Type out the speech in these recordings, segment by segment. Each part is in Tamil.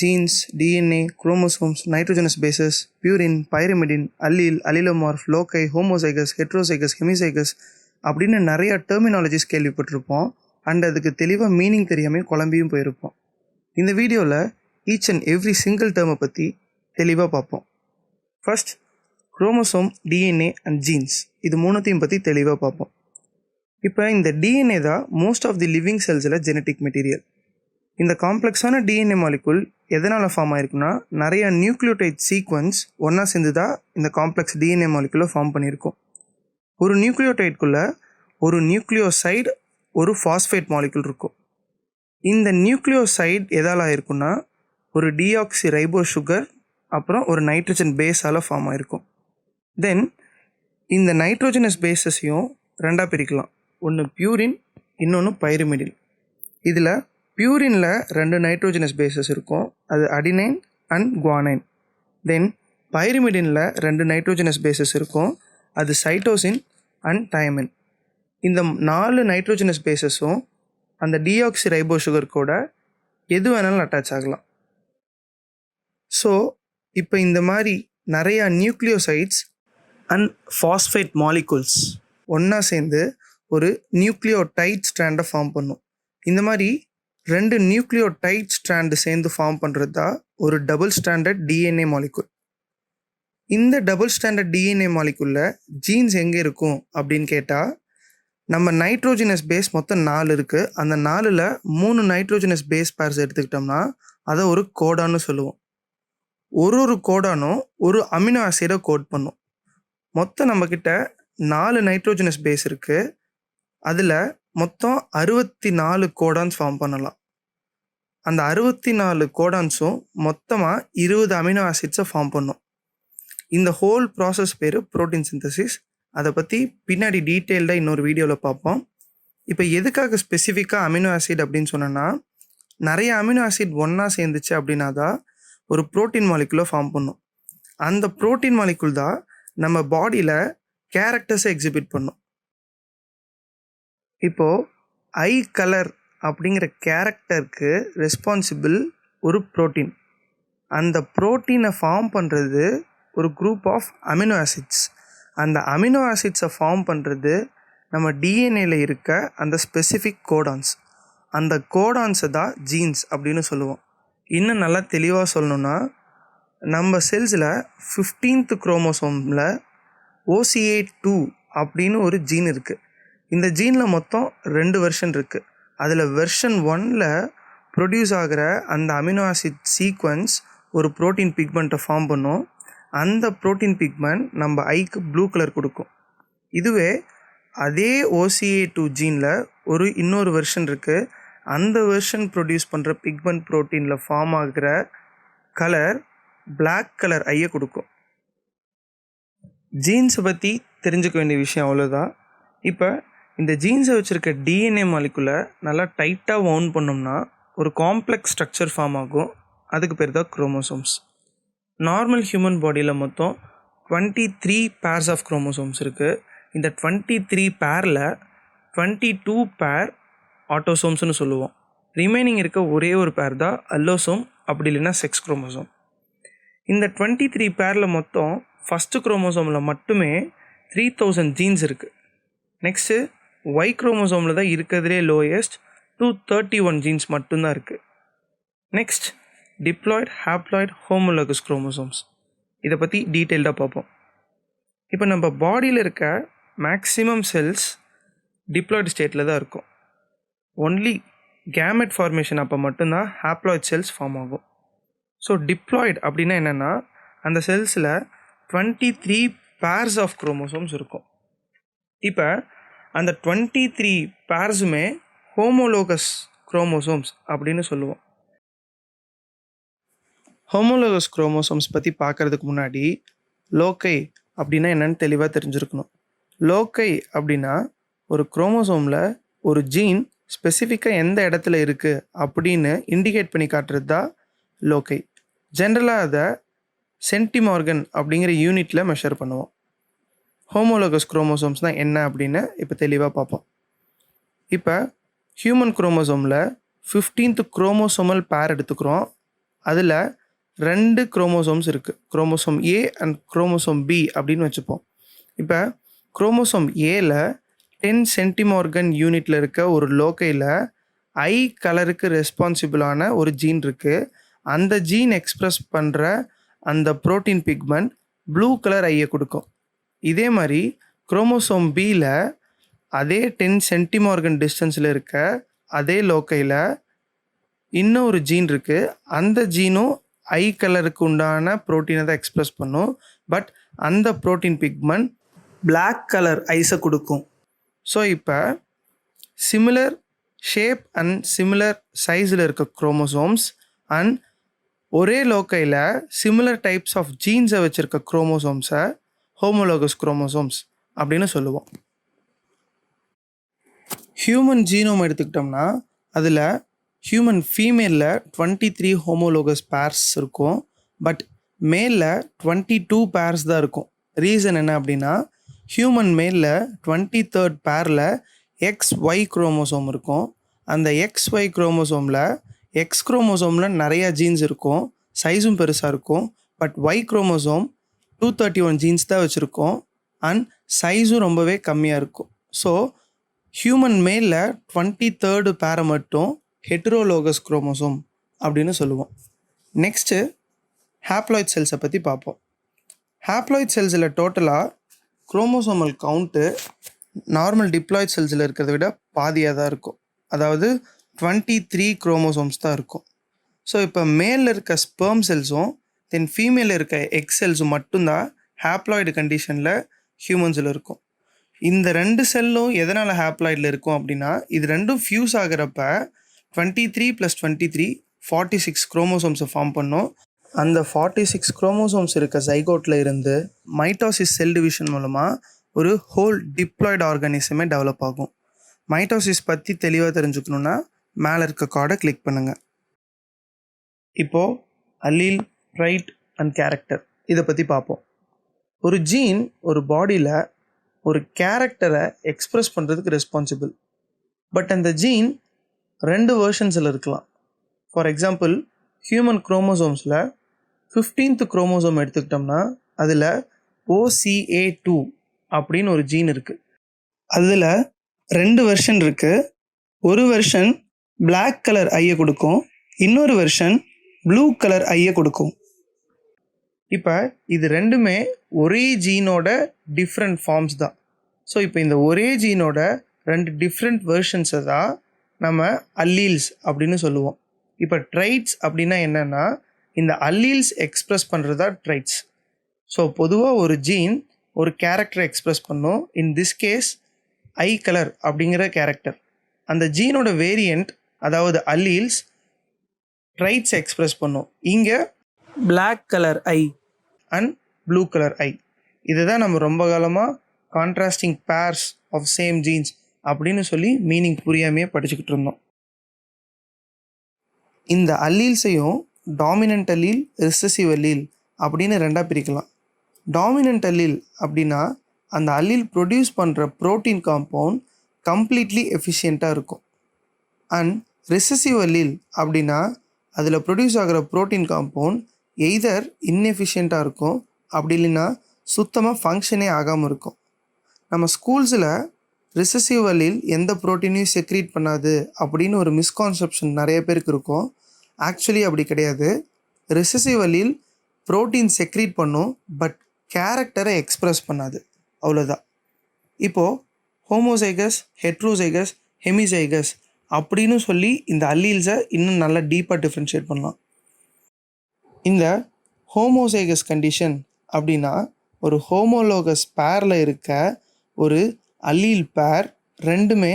genes, DNA, chromosomes, nitrogenous bases, purine, pyrimidine, allele, allelomorph, loci, homozygous, heterozygous, hemizygous அப்படின்னு நிறைய டெர்மினாலஜிஸ் கேள்விப்பட்டிருப்போம். அண்ட் அதுக்கு தெளிவாக மீனிங் தெரியாமல் குழம்பியும் போயிருப்போம். இந்த வீடியோவில் ஈச் அண்ட் எவ்ரி சிங்கிள் டேர்மை பற்றி தெளிவாக பார்ப்போம். First chromosome, DNA and genes, இது மூணுத்தையும் பற்றி தெளிவாக பார்ப்போம். இப்போ இந்த டிஎன்ஏ தான் மோஸ்ட் ஆஃப் தி லிவிங் செல்ஸில் ஜெனட்டிக் மெட்டீரியல். இந்த காம்ப்ளெக்ஸான டிஎன்ஏ மாலிகுல் எதனால் ஃபார்ம் ஆயிருக்குன்னா, நிறைய நியூக்ளியோடைட் சீக்வன்ஸ் ஒன்றா சேர்ந்து தான் இந்த காம்ப்ளெக்ஸ் டிஎன்ஏ மாலிகுலை ஃபார்ம் பண்ணியிருக்கோம். ஒரு நியூக்ளியோடைட்குள்ளே ஒரு நியூக்ளியோசைடு, ஒரு ஃபாஸ்பேட் மாலிகுல் இருக்கும். இந்த நியூக்ளியோசைடு எதால் ஆயிருக்குன்னா, ஒரு டிஆக்சி ரைபோ சுகர் அப்புறம் ஒரு நைட்ரஜன் பேஸால் ஃபார்ம் ஆயிருக்கும். தென் இந்த நைட்ரோஜனஸ் பேஸஸையும் ரெண்டாக பிரிக்கலாம். ஒன்று பியூரின், இன்னொன்று பைரிமிடின். இதில் பியூரினில் 2 நைட்ரோஜனஸ் பேஸஸ் இருக்கும், அது அடினைன் அண்ட் குவானைன். தென் பைரிமிடினில் 2 நைட்ரோஜனஸ் பேஸஸ் இருக்கும், அது சைட்டோசின் அண்ட் தைமின். இந்த 4 நைட்ரோஜனஸ் பேஸஸும் அந்த டிஆக்சி ரைபோ சுகர் கூட எது வேணாலும் அட்டாச் ஆகலாம். ஸோ இப்போ இந்த மாதிரி நிறையா நியூக்ளியோசைட்ஸ் அண்ட் ஃபாஸ்பேட் மாலிகுல்ஸ் ஒன்றா சேர்ந்து ஒரு நியூக்ளியோடைட் ஸ்ட்ராண்டை ஃபார்ம் பண்ணும். இந்த மாதிரி 2 நியூக்ளியோடைட் ஸ்ட்ராண்டு சேர்ந்து ஃபார்ம் பண்ணுறது தான் ஒரு டபுள் ஸ்டாண்டர்ட் டிஎன்ஏ மாலிகுல். இந்த டபுள் ஸ்டாண்டர்ட் டிஎன்ஏ மாலிகுலில் ஜீன்ஸ் எங்கே இருக்கும் அப்படின்னு கேட்டால், நம்ம நைட்ரோஜனஸ் பேஸ் மொத்தம் 4 இருக்குது. அந்த 4ல் 3 நைட்ரோஜனஸ் பேஸ் பேர்ஸ் எடுத்துக்கிட்டோம்னா அதை ஒரு கோடான்னு சொல்லுவோம். ஒரு கோடானும் ஒரு அமினோ ஆசிடை கோட் பண்ணும். மொத்தம் நம்மக்கிட்ட 4 நைட்ரோஜனஸ் பேஸ் இருக்குது. அதில் மொத்தம் 64 கோடான்ஸ் ஃபார்ம் பண்ணலாம். அந்த 64 கோடான்ஸும் மொத்தமாக 20 அமினோ ஆசிட்ஸை ஃபார்ம் பண்ணும். இந்த ஹோல் ப்ராசஸ் பேர் புரோட்டீன் சிந்தசிஸ். அதை பற்றி பின்னாடி டீட்டெயில்டாக இன்னொரு வீடியோவில் பார்ப்போம். இப்போ எதுக்காக ஸ்பெசிஃபிக்காக அமினோ ஆசிட் அப்படின்னு சொன்னோன்னா, நிறைய அமினோ ஆசிட் ஒன்றா சேர்ந்துச்சு அப்படின்னா தான் ஒரு புரோட்டீன் மாலிகுலை ஃபார்ம் பண்ணும். அந்த புரோட்டீன் மாலிகுல் தான் நம்ம பாடியில் கேரக்டர்ஸை எக்ஸிபிட் பண்ணும். இப்போது ஐ கலர் அப்படிங்கிற கேரக்டருக்கு ரெஸ்பான்சிபிள் ஒரு புரோட்டீன். அந்த புரோட்டீனை ஃபார்ம் பண்ணுறது ஒரு குரூப் ஆஃப் அமினோ ஆசிட்ஸ். அந்த அமினோ ஆசிட்ஸை ஃபார்ம் பண்ணுறது நம்ம டிஎன்ஏல இருக்க அந்த ஸ்பெசிஃபிக் கோடான்ஸ். அந்த கோடான்ஸை தான் ஜீன்ஸ் அப்படின்னு சொல்லுவோம். இன்னும் நல்லா தெளிவாக சொல்லணுன்னா, நம்ம செல்ஸில் 15th குரோமோசோமில் OCA2 அப்படின்னு ஒரு ஜீன் இருக்குது. இந்த ஜீனில் மொத்தம் 2 வெர்ஷன் இருக்குது. அதில் வெர்ஷன் 1ல் ப்ரொடியூஸ் ஆகிற அந்த அமினோ ஆசிட் சீக்வன்ஸ் ஒரு ப்ரோட்டீன் பிக்மெண்ட்டை ஃபார்ம் பண்ணும். அந்த ப்ரோட்டீன் பிக்மெண்ட் நம்ம ஐக்கு ப்ளூ கலர் கொடுக்கும். இதுவே அதே OCA2 ஜீனில் இன்னொரு வெர்ஷன் இருக்குது. அந்த வெர்ஷன் ப்ரொடியூஸ் பண்ணுற பிக்மெண்ட் ப்ரோட்டீனில் ஃபார்ம் ஆகிற கலர் பிளாக் கலர் ஐயை கொடுக்கும். ஜீன்ஸை பற்றி தெரிஞ்சுக்க வேண்டிய விஷயம் அவ்வளோதான். இப்போ இந்த ஜீன்ஸை வச்சுருக்க டிஎன்ஏ மாலிகுலை நல்லா டைட்டாக வவுண்ட் பண்ணோம்னா ஒரு காம்ப்ளெக்ஸ் ஸ்ட்ரக்சர் ஃபார்ம் ஆகும். அதுக்கு பேர் தான் குரோமோசோம்ஸ். நார்மல் ஹியூமன் பாடியில் மொத்தம் 23 பேர்ஸ் ஆஃப் குரோமோசோம்ஸ் இருக்குது. இந்த 23 பேரில் 22 பேர் ஆட்டோசோம்ஸ்னு சொல்லுவோம். ரிமைனிங் இருக்க ஒரே ஒரு பேர் தான் அல்லோசோம், அப்படி இல்லைன்னா செக்ஸ் குரோமோசோம். இந்த 23 பேரில் மொத்தம் ஃபஸ்ட்டு குரோமோசோமில் மட்டுமே 3000 ஜீன்ஸ் இருக்குது. நெக்ஸ்ட்டு ஒய் குரோமோசோமில் தான் இருக்கிறதுலே லோயஸ்ட் 231 ஜீன்ஸ் மட்டும்தான் இருக்குது. Next diploid, haploid, homologous chromosomes. இதை பற்றி டீட்டெயில்டாக பார்ப்போம். இப்போ நம்ம பாடியில் இருக்க மேக்ஸிமம் செல்ஸ் டிப்ளாய்டு ஸ்டேட்டில் தான் இருக்கும். ஒன்லி கேமெட் ஃபார்மேஷன் அப்போ மட்டும்தான் ஹாப்ளாய்டு செல்ஸ் ஃபார்ம் ஆகும். ஸோ டிப்ளாய்டு அப்படின்னா என்னென்னா, அந்த செல்ஸில் 23 பேர்ஸ் ஆஃப் குரோமோசோம்ஸ் இருக்கும். இப்போ அந்த 23 பேர்ஸுமே ஹோமோலோகஸ் குரோமோசோம்ஸ் அப்படின்னு சொல்லுவோம். ஹோமோலோகஸ் குரோமோசோம்ஸ் பற்றி பார்க்குறதுக்கு முன்னாடி லோக்கை அப்படின்னா என்னென்னு தெளிவாக தெரிஞ்சிருக்கணும். லோக்கை அப்படின்னா ஒரு குரோமோசோமில் ஒரு ஜீன் ஸ்பெசிஃபிக்காக எந்த இடத்துல இருக்குது அப்படின்னு இண்டிகேட் பண்ணி காட்டுறது தான் லோக்கை. ஜென்ரலாக அதை சென்டிமார்கன் அப்படிங்கிற யூனிட்டில் மெஷர் பண்ணுவோம். ஹோமோலோகஸ் குரோமோசோம்ஸ்னால் என்ன அப்படின்னு இப்போ தெளிவாக பார்ப்போம். இப்போ ஹியூமன் குரோமோசோமில் 15th குரோமோசோமல் பேர் எடுத்துக்கிறோம். அதில் 2 குரோமோசோம்ஸ் இருக்குது. Chromosome A and chromosome B அப்படின்னு வச்சுப்போம். இப்போ குரோமோசோம் ஏல 10 சென்டிமார்கன் யூனிட்டில் இருக்க ஒரு லோக்கையில் ஐ கலருக்கு ரெஸ்பான்சிபிளான ஒரு ஜீன் இருக்குது. அந்த ஜீன் எக்ஸ்ப்ரெஸ் பண்ணுற அந்த புரோட்டீன் பிக்மெண்ட் ப்ளூ கலர் ஐயை கொடுக்கும். இதே மாதிரி குரோமோசோம் பியில் அதே 10 சென்டிமார்கன் டிஸ்டன்ஸில் இருக்க அதே லோக்கையில் இன்னொரு ஜீன் இருக்குது. அந்த ஜீனும் ஐ கலருக்கு உண்டான ப்ரோட்டீனை தான் எக்ஸ்ப்ரெஸ் பண்ணும். பட் அந்த ப்ரோட்டீன் பிக்மெண்ட் பிளாக் கலர் ஐஸை கொடுக்கும். ஸோ இப்போ சிமிலர் ஷேப் அண்ட் சிமிலர் சைஸில் இருக்க குரோமோசோம்ஸ் அண்ட் ஒரே லோக்கையில் சிமிலர் டைப்ஸ் ஆஃப் ஜீன்ஸை வச்சுருக்க குரோமோசோம்ஸை ஹோமோலோகஸ் குரோமோசோம்ஸ் அப்படின்னு சொல்லுவோம். ஹியூமன் ஜீனோம் எடுத்துக்கிட்டோம்னா அதில் ஹியூமன் ஃபீமேலில் 23 ஹோமோலோகஸ் பேர்ஸ் இருக்கும். பட் மேலில் 22 பேர்ஸ் தான் இருக்கும். ரீசன் என்ன அப்படின்னா ஹியூமன் மேலில் 23rd பேரில் XY குரோமோசோம் இருக்கும். அந்த XY குரோமோசோமில் எக்ஸ் குரோமோசோமில் நிறையா ஜீன்ஸ் இருக்கும், சைஸும் பெருசாக இருக்கும். பட் ஒய் குரோமோசோம் 231 ஜீன்ஸ் தான் வச்சுருக்கோம் அண்ட் சைஸும் ரொம்பவே கம்மியாக இருக்கும். ஸோ ஹியூமன் மேலில் 23rd பேரை மட்டும் ஹெட்ரோலோகஸ் குரோமோசோம் அப்படின்னு சொல்லுவோம். நெக்ஸ்ட்டு ஹாப்ளாய்ட் செல்ஸை பற்றி பார்ப்போம். ஹாப்ளாய்ட் செல்ஸில் டோட்டலாக குரோமோசோமல் கவுண்ட்டு நார்மல் டிப்ளாய்ட் செல்ஸில் இருக்கிறத விட பாதியாக தான் இருக்கும். அதாவது 23 குரோமோசோம்ஸ் தான் இருக்கும். ஸோ இப்போ மேலில் இருக்க ஸ்பெர்ம் செல்ஸும் தென் ஃபீமேலில் இருக்க எக் செல்ஸும் மட்டும்தான் ஹாப்ளாய்டு கண்டிஷனில் ஹியூமன்ஸில் இருக்கும். இந்த 2 செல்லும் எதனால் ஹாப்ளாய்டில் இருக்கும் அப்படின்னா இது ரெண்டும் ஃபியூஸ் ஆகிறப்ப 23 + 23 46 குரோமோசோம்ஸை ஃபார்ம் பண்ணும். அந்த 46 குரோமோசோம்ஸ் இருக்க ஜைகோட்டில் இருந்து மைட்டோசிஸ் செல் டிவிஷன் மூலமாக ஒரு ஹோல் டிப்ளாய்டு ஆர்கானிசமே டெவலப் ஆகும். மைட்டோசிஸ் பற்றி தெளிவாக தெரிஞ்சுக்கணுன்னா மேலே இருக்க கார்டை கிளிக் பண்ணுங்கள். இப்போது அல்லீல், ட்ரைட் அண்ட் கேரக்டர் இதை பற்றி பார்ப்போம். ஒரு ஜீன் ஒரு பாடியில் ஒரு கேரக்டரை எக்ஸ்ப்ரெஸ் பண்ணுறதுக்கு ரெஸ்பான்சிபிள். பட் அந்த ஜீன் 2 வேர்ஷன்ஸில் இருக்கலாம். ஃபார் எக்ஸாம்பிள் ஹியூமன் குரோமோசோம்ஸில் 15th குரோமோசோம் எடுத்துக்கிட்டோம்னா அதில் OCA2 அப்படின்னு ஒரு ஜீன் இருக்குது. அதில் 2 வெர்ஷன் இருக்குது. ஒரு வெர்ஷன் பிளாக் கலர் ஐயை கொடுக்கும், இன்னொரு வெர்ஷன் ப்ளூ கலர் ஐயை கொடுக்கும். இப்போ இது ரெண்டுமே ஒரே ஜீனோட டிஃப்ரெண்ட் ஃபார்ம்ஸ் தான். ஸோ இப்போ இந்த ஒரே ஜீனோட 2 டிஃப்ரெண்ட் வெர்ஷன்ஸை தான் நம்ம அல்லீல்ஸ் அப்படின்னு சொல்லுவோம். இப்போ ட்ரைட்ஸ் அப்படின்னா என்னென்னா இந்த அல்லீல்ஸ் எக்ஸ்ப்ரெஸ் பண்ணுறது தான் ட்ரைட்ஸ். ஸோ பொதுவாக ஒரு ஜீன் ஒரு கேரக்டரை எக்ஸ்ப்ரெஸ் பண்ணும். In this case eye colour அப்படிங்கிற கேரக்டர். அந்த ஜீனோட வேரியண்ட் அதாவது அல்லீல்ஸ் ட்ரைட்ஸ் எக்ஸ்ப்ரெஸ் பண்ணும். இங்கே black colour eye and blue colour eye. இதை தான் நம்ம ரொம்ப காலமாக contrasting pairs of same genes அப்படின்னு சொல்லி மீனிங் புரியாமையே படிச்சுக்கிட்டு இருந்தோம். இந்த அல்லீல்ஸையும் டாமினன்ட் அல்லீல், ரிசசிவ் அல்லீல் அப்படின்னு 2ஆக பிரிக்கலாம். டாமினன்ட் அல்லீல் அப்படின்னா அந்த அல்லீல் ப்ரொடியூஸ் பண்ணுற ப்ரோட்டீன் காம்பவுண்ட் கம்ப்ளீட்லி எஃபிஷியண்ட்டாக இருக்கும். அண்ட் ரிசசிவ் அல்லீல் அப்படின்னா அதில் ப்ரொடியூஸ் ஆகிற ப்ரோட்டீன் காம்பவுண்ட் எய்தர் இன்எஃபிஷியண்ட்டாக இருக்கும், அப்படி இல்லைன்னா சுத்தமாக ஃபங்க்ஷனே ஆகாமல் இருக்கும். நம்ம ஸ்கூல்ஸில் ரிசசிவ் அல்லீல் எந்த ப்ரோட்டீனையும் செக்ரீட் பண்ணாது அப்படின்னு ஒரு மிஸ்கான்செப்ஷன் நிறைய பேருக்கு இருக்கும். ஆக்சுவலி அப்படி கிடையாது. ரிசசிவ் அல்லீல் ப்ரோட்டீன் செக்ரீட் பண்ணும், பட் கேரக்டரை எக்ஸ்ப்ரெஸ் பண்ணாது, அவ்வளோதான். இப்போது ஹோமோசைகஸ், ஹெட்ரோசைகஸ், ஹெமிசைகஸ் அப்படின்னு சொல்லி இந்த அல்லீல்ஸை இன்னும் நல்லா டீப்பாக டிஃப்ரென்ஷியேட் பண்ணலாம். இந்த ஹோமோசைகஸ் கண்டிஷன் அப்படின்னா ஒரு ஹோமோலோகஸ் பேரில் இருக்க ஒரு அல்லீல் பேர் ரெண்டுமே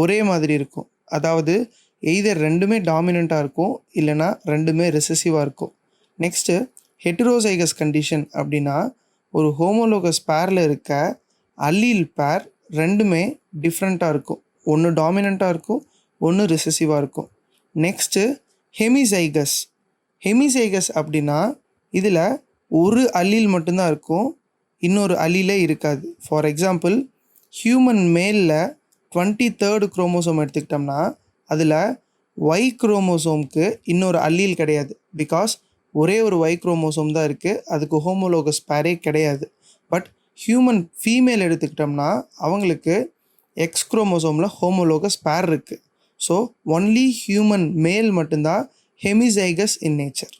ஒரே மாதிரி இருக்கும். அதாவது எய்தர் ரெண்டுமே டாமினண்ட்டாக இருக்கும், இல்லைனா ரெண்டுமே ரெசசிவாக இருக்கும். நெக்ஸ்ட்டு ஹெட்ரோசைகஸ் கண்டிஷன் அப்படின்னா ஒரு ஹோமோலோகஸ் பேரில் இருக்க அல்லீல் பேர் ரெண்டுமே டிஃப்ரெண்ட்டாக இருக்கும். ஒன்று டாமினண்ட்டாக இருக்கும், ஒன்று ரிசசிவாக இருக்கும். நெக்ஸ்ட்டு ஹெமிசைகஸ். ஹெமிசைகஸ் அப்படின்னா இதில் ஒரு அல்லீல் மட்டும்தான் இருக்கும், இன்னொரு அல்லீலே இருக்காது. ஃபார் எக்ஸாம்பிள் ஹியூமன் மேலில் 23rd குரோமோசோம் எடுத்துக்கிட்டோம்னா அதில் ஒய் குரோமோசோம்க்கு இன்னொரு அல்லீல் கிடையாது. பிகாஸ் ஒரே ஒரு ஒய் குரோமோசோம் தான் இருக்குது, அதுக்கு ஹோமோலோகஸ் பேரே கிடையாது. பட் ஹியூமன் ஃபீமேல் எடுத்துக்கிட்டோம்னா அவங்களுக்கு எக்ஸ் குரோமோசோமில் ஹோமோலோகஸ் பேர் இருக்குது. ஸோ ஒன்லி ஹியூமன் மேல் மட்டும்தான் ஹெமிசைகஸ் இன் நேச்சர்.